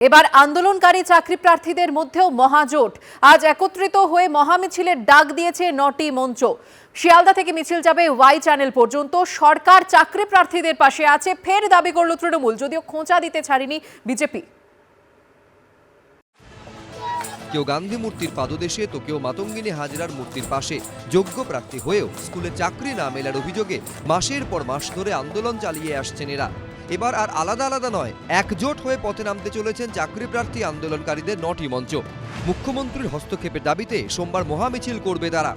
এবার আন্দোলনকারী চাকরি প্রার্থীদের মধ্যেও মহাজোট। আজ একত্রিত হয়ে মহামিছিলের ডাক দিয়েছে 9টি মঞ্চ। শিয়ালদা থেকে মিছিল যাবে ওয়াই চ্যানেল পর্যন্ত। সরকার চাকরি প্রার্থীদের পাশে আছে, ফের দাবি করল তৃণমূল, যদিও খোঁচা দিতে ছাড়েনি বিজেপি। কেউ গান্ধী মূর্তির পাদদেশে তো কেউ মাতঙ্গিনী হাজরার মূর্তির পাশে। যোগ্য প্রার্থী হয়েও স্কুলে চাকরি না মেলার অভিযোগে মাসের পর মাস ধরে আন্দোলন চালিয়ে আসছেন এরা। এবার আর আলাদা আলাদা নয়, একজোট হয়ে পথে নামতে চলেছেন চাকরি প্রার্থী আন্দোলনকারীদের 9টি মঞ্চ। মুখ্যমন্ত্রীর হস্তক্ষেপের দাবিতে সোমবার মহামিছিল করবে তারা।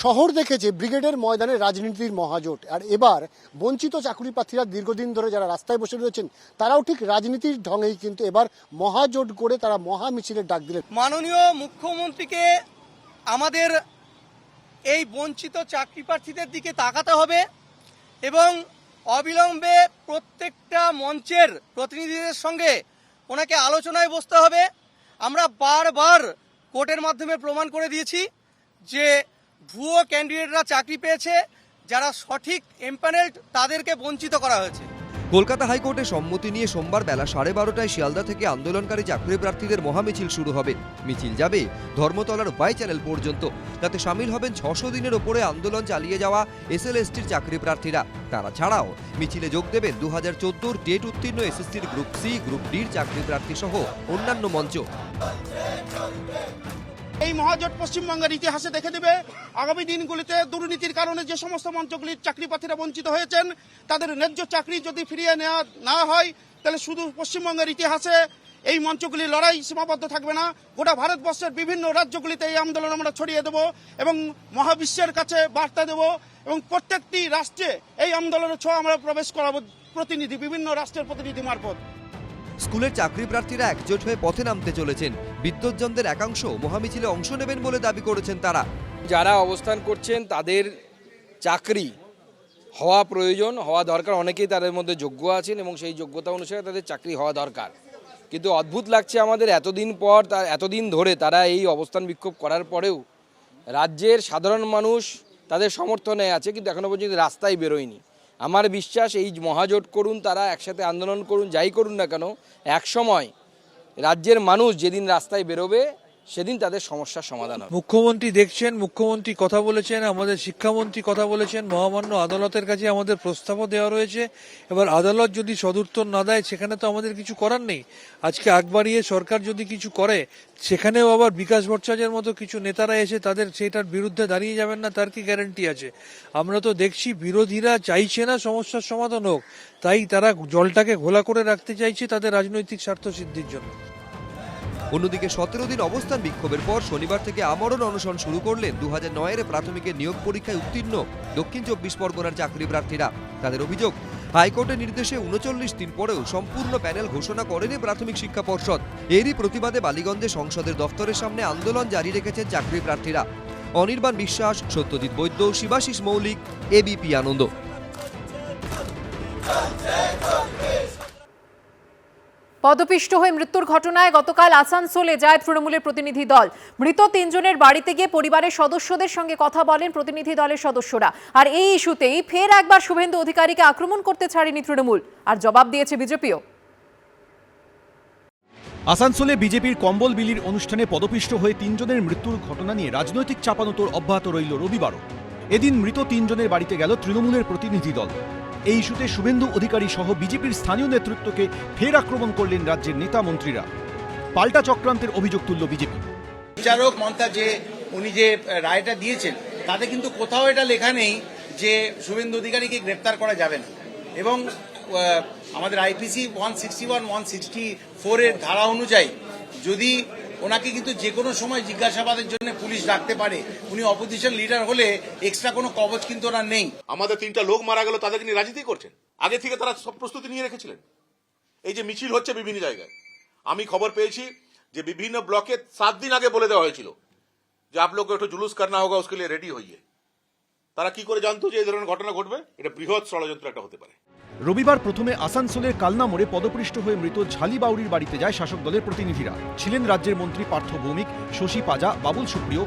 শহর দেখেছে ব্রিগেডের ময়দানে রাজনীতির মহাজোট, আর এবার বঞ্চিত চাকরি প্রার্থীরা দীর্ঘদিন ধরে যারা রাস্তায় বসে রয়েছেন তারাও ঠিক রাজনীতির ঢঙেই কিন্তু এবার মহাজোট করে তারা মহামিছিলের ডাক দিলেন। মাননীয় মুখ্যমন্ত্রীকে আমাদের এই বঞ্চিত চাকরি প্রার্থীদের দিকে তাকাতে হবে এবং অবিলম্বে প্রত্যেকটা মঞ্চের প্রতিনিধিদের সঙ্গে ওনাকে আলোচনায় বসতে হবে। আমরা বারবার কোর্টের মাধ্যমে প্রমাণ করে দিয়েছি যে ভুয়ো ক্যান্ডিডেটরা চাকরি পেয়েছে, যারা সঠিক এমপ্যানেলড তাদেরকে বঞ্চিত করা হয়েছে। কলকাতা হাইকোর্টের সম্মতি নিয়ে সোমবার বেলা 12:30টায় শিয়ালদা থেকে আন্দোলনকারী চাকরি প্রার্থীদের মহামিছিল শুরু হবে। মিছিল যাবে ধর্মতলার ওয়াই চ্যানেল পর্যন্ত। তাতে সামিল হবেন 600 দিনের ওপরে আন্দোলন চালিয়ে যাওয়া এসএলএসটির চাকরি প্রার্থীরা। তারা ছাড়াও মিছিলে যোগ দেবেন 2014 টেট উত্তীর্ণ এসএসসির গ্রুপ সি, গ্রুপ ডির চাকরি প্রার্থী সহ অন্যান্য মঞ্চ। এই মহাজোট পশ্চিমবঙ্গের ইতিহাসে দেখে দেবে আগামী দিনগুলিতে দুর্নীতির কারণে যে সমস্ত মঞ্চগুলির চাকরি প্রার্থীরা বঞ্চিত হয়েছেন তাদের ন্যায্য চাকরি যদি ফিরিয়ে নেওয়া না হয় তাহলে শুধু পশ্চিমবঙ্গের ইতিহাসে এই মঞ্চগুলির লড়াই সীমাবদ্ধ থাকবে না, গোটা ভারতবর্ষের বিভিন্ন রাজ্যগুলিতে এই আন্দোলন আমরা ছড়িয়ে দেব এবং মহাবিশ্বের কাছে বার্তা দেব এবং প্রত্যেকটি রাষ্ট্রে এই আন্দোলনের ছোঁয়া আমরা প্রবেশ করাবো প্রতিনিধি, বিভিন্ন রাষ্ট্রের প্রতিনিধি মারফত। স্কুলের চাকরি প্রার্থীরা একজোট হয়ে পথে নামতে চলেছেন। বিদ্যুৎজনদের একাংশ মহামিছিলে অংশ নেবেন বলে দাবি করেছেন তারা। যারা অবস্থান করছেন তাদের চাকরি হওয়া প্রয়োজন, হওয়া দরকার। অনেকেই তাদের মধ্যে যোগ্য আছেন এবং সেই যোগ্যতা অনুসারে তাদের চাকরি হওয়া দরকার। কিন্তু অদ্ভুত লাগছে আমাদের এতদিন ধরে তারা এই অবস্থান বিক্ষোভ করার পরেও রাজ্যের সাধারণ মানুষ তাদের সমর্থনে আছে, কিন্তু এখনো পর্যন্ত রাস্তায় বেরোয়নি। আমার বিশ্বাস এই মহাজোট করুন, তারা একসাথে আন্দোলন করুন, যাই করুন না কেন, একসময় রাজ্যের মানুষ যেদিন রাস্তায় বেরোবে সেদিন তাদের সমস্যার সমাধান হবে। মুখ্যমন্ত্রী দেখছেন, মুখ্যমন্ত্রী কথা বলেছেন, আমাদের শিক্ষামন্ত্রী কথা বলেছেন, মহামান্য আদালতের কাছে আমাদের প্রস্তাবও দেওয়া রয়েছে। এবার আদালত যদি সদুত্তর না দেয় সেখানে তো আমাদের কিছু করার নেই। আজকে আগ বাড়িয়ে সরকার যদি কিছু করে সেখানেও আবার বিকাশ ভট্টাচার্যের মতো কিছু নেতারা এসে তাদের সেটার বিরুদ্ধে দাঁড়িয়ে যাবেন না, তার কি গ্যারান্টি আছে? আমরা তো দেখছি বিরোধীরা চাইছে না সমস্যার সমাধান হোক, তাই তারা জলটাকে ঘোলা করে রাখতে চাইছে তাদের রাজনৈতিক স্বার্থ সিদ্ধির জন্য। অন্যদিকে 17 দিন অবস্থান বিক্ষোভের পর শনিবার থেকে আমরণ অনশন শুরু করলেন 2009-এর প্রাথমিকের নিয়োগ পরীক্ষায় উত্তীর্ণ দক্ষিণ 24 পরগনার চাকরি প্রার্থীরা। তাদের অভিযোগ, হাইকোর্টের নির্দেশে 39 দিন পরেও সম্পূর্ণ প্যানেল ঘোষণা করেনি প্রাথমিক শিক্ষা পর্ষদ। এরই প্রতিবাদে বালিগঞ্জে সংসদের দফতরের সামনে আন্দোলন জারি রেখেছেন চাকরি প্রার্থীরা। অনির্বাণ বিশ্বাস, সত্যজিৎ বৈদ্য, শিবাশিস মৌলিক, এবিপি আনন্দ। পদপিষ্ট হয়ে মৃত্যুর ঘটনায় গতকাল আসানসোলে যায় তৃণমূলের প্রতিনিধি দল। মৃত 3 জনের বাড়িতে গিয়ে পরিবারের সদস্যদের সঙ্গে কথা বলেন প্রতিনিধি দলের সদস্যরা। আর এই ইস্যুতেই ফের একবার শুভেন্দু অধিকারীকে আক্রমণ করতে ছাড়েনি তৃণমূল, আর জবাব দিয়েছে বিজেপিও। আসানসোলে বিজেপির কম্বল বিলির অনুষ্ঠানে পদপিষ্ট হয়ে 3 জনের মৃত্যুর ঘটনা নিয়ে রাজনৈতিক চাপানোতর অব্যাহত রইল রবিবারও। এদিন মৃত 3 জনের বাড়িতে গেল তৃণমূলের প্রতিনিধি দল। এই ইস্যুতে শুভেন্দু অধিকারী সহ বিজেপির স্থানীয় নেতৃত্বকে ফের আক্রমণ করলেন রাজ্যের নেতা মন্ত্রীরা। পাল্টা চক্রান্তের অভিযোগ তুলল বিজেপি। বিচারক মন্তা যে উনি যে রায়টা দিয়েছেন তাতে কিন্তু কোথাও এটা লেখা নেই যে শুভেন্দু অধিকারীকে গ্রেপ্তার করা যাবে না, এবং আমাদের আইপিসি 161-164 এর ধারা অনুযায়ী যদি ওনাকে কিন্তু যে কোনো সময় জিজ্ঞাসাবাদের জন্য পুলিশ রাখতে পারে, উনি অপোজিশন লিডার হলে এক্সট্রা কোনো কবচ কিন্তু ওনার নেই। আমাদের 3টা লোক মারা গেল, তাদেরকে নিয়ে রাজনীতি করছেন। আগে থেকে তারা সব প্রস্তুতি নিয়ে রেখেছিলেন। এই যে মিছিল হচ্ছে বিভিন্ন জায়গায়, আমি খবর পেয়েছি যে বিভিন্ন ব্লকে 7 দিন আগে বলে দেওয়া হয়েছিল যে আপ লোক একটু জুলুস করনা হোগা, उसके लिए রেডি হইয়ে। তারা কি করে জানতো যে এই ধরনের ঘটনা ঘটবে? এটা বৃহৎ ষড়যন্ত্র একটা হতে পারে। রবিবার প্রথমে আসানসোলের কালনা মোড়ে পদপৃষ্ট হয়ে মৃত ঝালি বাউরির বাড়িতে যায় শাসক দলের প্রতিনিধিরা। ছিলেন রাজ্যের মন্ত্রী পার্থ ভৌমিক, শশী পাজা, বাবুল সুপ্রিয়,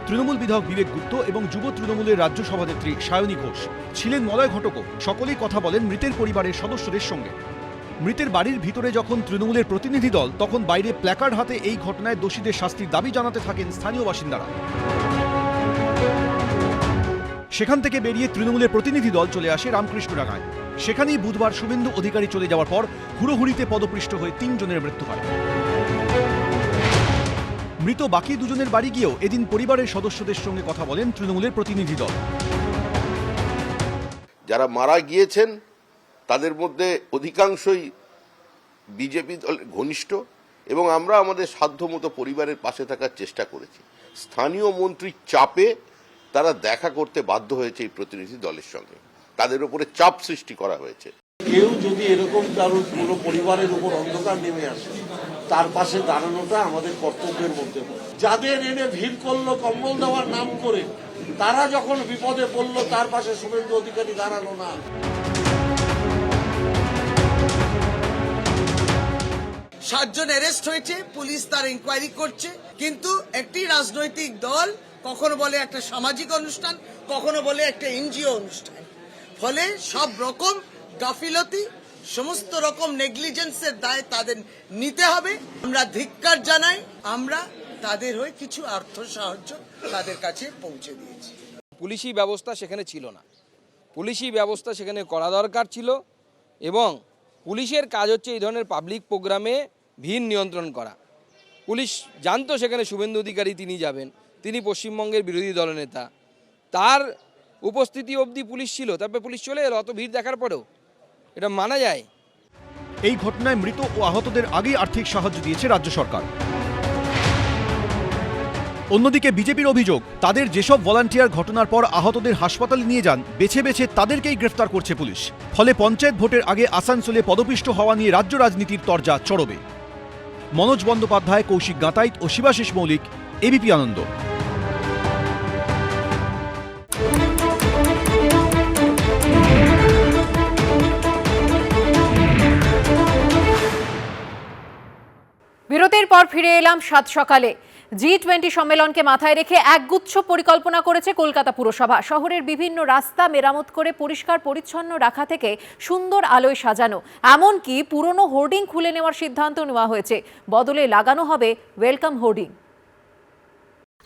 তৃণমূল বিধায়ক বিবেক গুপ্ত এবং যুব তৃণমূলের রাজ্য সভানেত্রী সায়নী ঘোষ। ছিলেন মলয় ঘটকও। সকলেই কথা বলেন মৃতের পরিবারের সদস্যদের সঙ্গে। মৃতের বাড়ির ভিতরে যখন তৃণমূলের প্রতিনিধি দল, তখন বাইরে প্ল্যাকার্ড হাতে এই ঘটনায় দোষীদের শাস্তির দাবি জানাতে থাকেন স্থানীয় বাসিন্দারা। সেখান থেকে বেরিয়ে তৃণমূলের প্রতিনিধি দল চলে আসে রামকৃষ্ণডাঙ্গায়। সেখানেই বুধবার শুভেন্দু অধিকারী চলে যাওয়ার পর হুড়োহুড়িতে পদপৃষ্ট হয়ে 3 জনের মৃত্যু হয়। মৃত বাকি 2 জনের বাড়ি গিয়েও এদিন পরিবারের সদস্যদের সঙ্গে কথা বলেন তৃণমূলের প্রতিনিধি দল। যারা মারা গিয়েছেন তাদের মধ্যে অধিকাংশই বিজেপি দলের ঘনিষ্ঠ এবং আমরা আমাদের সাধ্যমতো পরিবারের পাশে থাকার চেষ্টা করেছি। স্থানীয় মন্ত্রীর চাপে তারা দেখা করতে বাধ্য হয়েছে এই প্রতিনিধি দলের সঙ্গে, তাদের উপরে চাপ সৃষ্টি করা হয়েছে। কেউ যদি এরকম কারোর কোনো পরিবারের উপর অন্ধকার নেমে আসে, তার পাশে দাঁড়ানোটা আমাদের কর্তব্যের মধ্যে। যাদের এনে ভিড় করলো কম্বল দেওয়ার নাম করে, তারা যখন বিপদে পড়লো তার পাশে শুভেন্দু অধিকারী দাঁড়ালো না। 7 জন অ্যারেস্ট হয়েছে, পুলিশ তার ইনকোয়ারি করছে, কিন্তু একটি রাজনৈতিক দল কখনো বলে একটা সামাজিক অনুষ্ঠান, কখনো বলে একটা এনজিও অনুষ্ঠান, ফলে সব রকম গাফিলতি, সমস্ত রকম নেগলিজেন্সের দায় তাদের নিতে হবে। আমরা ধিক্কার জানাই, আমরা তাদের হয়ে কিছু অর্থ সাহায্য তাদের কাছে পৌঁছে দিয়েছি। পুলিশি ব্যবস্থা সেখানে ছিল না, পুলিশি ব্যবস্থা সেখানে করা দরকার ছিল, এবং পুলিশের কাজ হচ্ছে এই ধরনের পাবলিক প্রোগ্রামে ভিড় নিয়ন্ত্রণ করা। পুলিশ জানতো সেখানে শুভেন্দু অধিকারী তিনি যাবেন, তিনি পশ্চিমবঙ্গের বিরোধী দলনেতা, তার উপস্থিতি অবধি পুলিশ ছিল, তারপরে পুলিশ চলে এলো অত ভিড় দেখার পরেও, এটা মানা যায়? এই ঘটনায় মৃত ও আহতদের আগেই আর্থিক সাহায্য দিয়েছে রাজ্য সরকার। অন্যদিকে বিজেপির অভিযোগ, তাদের যেসব ভলান্টিয়ার ঘটনার পর আহতদের হাসপাতালে নিয়ে যান, বেছে বেছে তাদেরকেই গ্রেফতার করছে পুলিশ। ফলে পঞ্চায়েত ভোটের আগে আসানসোলে পদপিষ্ট হওয়া নিয়ে রাজ্য রাজনীতির তরজা চড়বে। মনোজ বন্দ্যোপাধ্যায়, কৌশিক গাঁতাইত ও শিবাশিস মৌলিক, এবিপি আনন্দ। বিরতির পর ফিরে এলাম 7 সকালে। G20 সম্মেলনকে মাথায় রেখে একগুচ্ছ পরিকল্পনা করেছে কলকাতা পুরসভা। শহরের বিভিন্ন রাস্তা মেরামত করে পরিষ্কার পরিচ্ছন্ন রাখা থেকে সুন্দর আলোয় সাজানো, এমনকি পুরনো হোর্ডিং খুলে নেওয়ার সিদ্ধান্ত নেওয়া হয়েছে। বদলে লাগানো হবে ওয়েলকাম হোর্ডিং।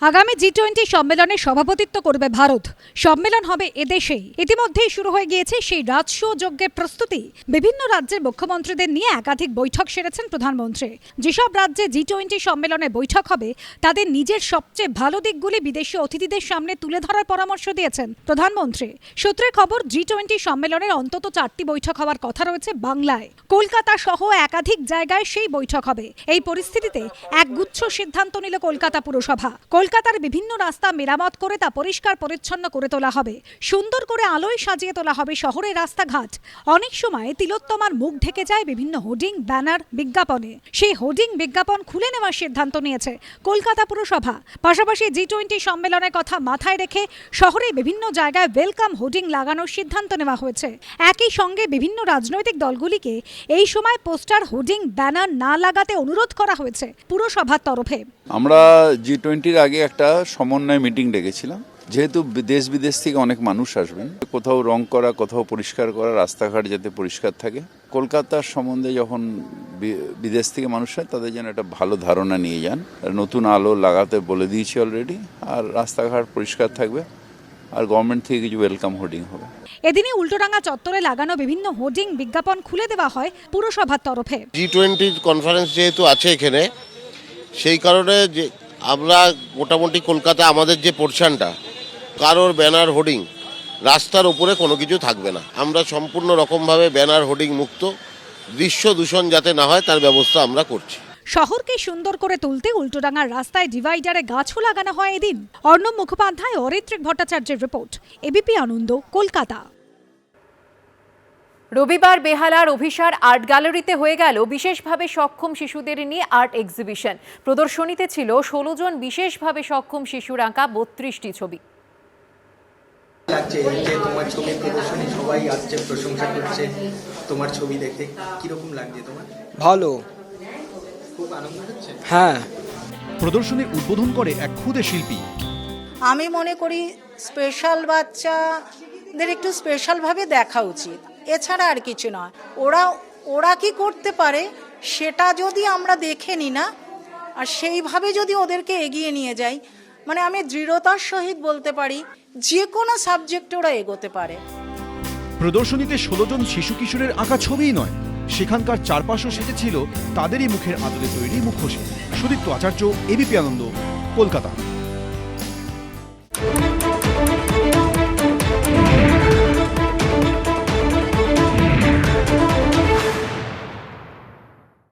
আগামী G20 সম্মেলনে সভাপতিত্ব করবে ভারত। সম্মেলন হবে এদেশেই। ইতিমধ্যেই শুরু হয়ে গিয়েছে সেই রাজস্ব যজ্ঞের প্রস্তুতি। বিভিন্ন রাজ্যের মুখ্যমন্ত্রীদের নিয়ে একাধিক বৈঠক সেরেছেন প্রধানমন্ত্রী। যেসব রাজ্যে G20 সম্মেলনে বৈঠক হবে, তাদের নিজের সবচেয়ে ভালো দিকগুলি বিদেশি অতিথিদের সামনে তুলে ধরার পরামর্শ দিয়েছেন প্রধানমন্ত্রী। সূত্রের খবর, G20 সম্মেলনের অন্তত 4টি বৈঠক হওয়ার কথা রয়েছে বাংলায়। কলকাতা সহ একাধিক জায়গায় সেই বৈঠক হবে। এই পরিস্থিতিতে একগুচ্ছ সিদ্ধান্ত নিল কলকাতা পুরসভা। কলকাতার বিভিন্ন রাস্তা মেরামত করে তা পরিষ্কার পরিচ্ছন্ন করে তোলা হবে। সুন্দর করে আলোয় সাজিয়ে তোলা হবে শহরের রাস্তাঘাট। অনেক সময় তিলোত্তমার মুখ ঢেকে যায় বিভিন্ন হোর্ডিং, ব্যানার, বিজ্ঞাপনে। সেই হোর্ডিং, বিজ্ঞাপন খুলে নেওয়ার সিদ্ধান্ত নিয়েছে কলকাতা পুরসভা। পাশাপাশি G20 সম্মেলনের কথা মাথায় রেখে শহরে বিভিন্ন জায়গায় ওয়েলকাম হোর্ডিং লাগানোর সিদ্ধান্ত নেওয়া হয়েছে। একই সঙ্গে বিভিন্ন রাজনৈতিক দলগুলিকে এই সময় পোস্টার, হোর্ডিং, ব্যানার না লাগাতে অনুরোধ করা হয়েছে পুরসভার তরফে। আমরা G20-র আগে একটা সমন্বয় মিটিং ডেকেছিলাম। যেহেতু দেশ বিদেশ থেকে অনেক মানুষ আসবেন, কোথাও রং করা, কোথাও পরিষ্কার করা, রাস্তাঘাট যাতে পরিষ্কার থাকে। কলকাতার সম্বন্ধে যখন বিদেশ থেকে মানুষ হয়, তাদের যেন একটা ভালো ধারণা নিয়ে যান। নতুন আলো লাগাতে বলে দিয়েছি অলরেডি, আর রাস্তাঘাট পরিষ্কার থাকবে, আর গভর্নমেন্ট থেকে কিছু ওয়েলকাম হোর্ডিং হবে। এদিনই উল্টোডাঙ্গা চত্বরে লাগানো বিভিন্ন হোর্ডিং, বিজ্ঞাপন খুলে দেওয়া হয় পুরসভার তরফে। G20 কনফারেন্স যেহেতু আছে এখানে, সেই কারণে যে আমরা মোটামুটি কলকাতা আমাদের যে পোর্শনটা, কারোর ব্যানার, হোর্ডিং রাস্তার উপরে কোনো কিছু থাকবে না। আমরা সম্পূর্ণ রকমভাবে ব্যানার, হোর্ডিং মুক্ত, দৃশ্য দূষণ যাতে না হয় তার ব্যবস্থা আমরা করছি। শহরকে সুন্দর করে তুলতে উল্টোডাঙ্গার রাস্তায় ডিভাইডারে গাছও লাগানো হয় এদিন। অর্ণব মুখোপাধ্যায়, অরিত্রিক ভট্টাচার্যের রিপোর্ট, এবিপি আনন্দ, কলকাতা। রবিবার বেহালার অভিসার আর্ট গ্যালারিতে হয়ে গেল বিশেষভাবে সক্ষম শিশুদের নিয়ে আর্ট এক্সিবিশন। প্রদর্শনীতে ছিল 16 জন বিশেষভাবে সক্ষম শিশুর আঁকা 32টি ছবি। তোমার ছবি প্রদর্শনী, সবাই আসছে, প্রশংসা করছে তোমার ছবি দেখে। কিরকম লাগছে তোমার? ভালো, খুব আনন্দ হচ্ছে। হ্যাঁ। প্রদর্শনীর উদ্বোধন করে এক ক্ষুদে শিল্পী। আমি মনে করি স্পেশাল বাচ্চাদের একটু স্পেশালভাবে দেখা উচিত, এছাড়া আর কিছু নয়। ওরা ওরা কি করতে পারে সেটা যদি আমরা দেখে নিই না, আর সেইভাবে যদি ওদেরকে এগিয়ে নিয়ে যাই, মানে আমি দৃঢ়তার সহিত বলতে পারি যে কোনো সাবজেক্টে ওরা এগোতে পারে। প্রদর্শনীতে 16 জন শিশু কিশোরের আঁকা ছবিই নয়, সেখানকার চারপাশও সেজেছিল তাদেরই মুখের আদলে তৈরি মুখোশে। সুদীপ্ত আচার্য, এবিপি আনন্দ, কলকাতা।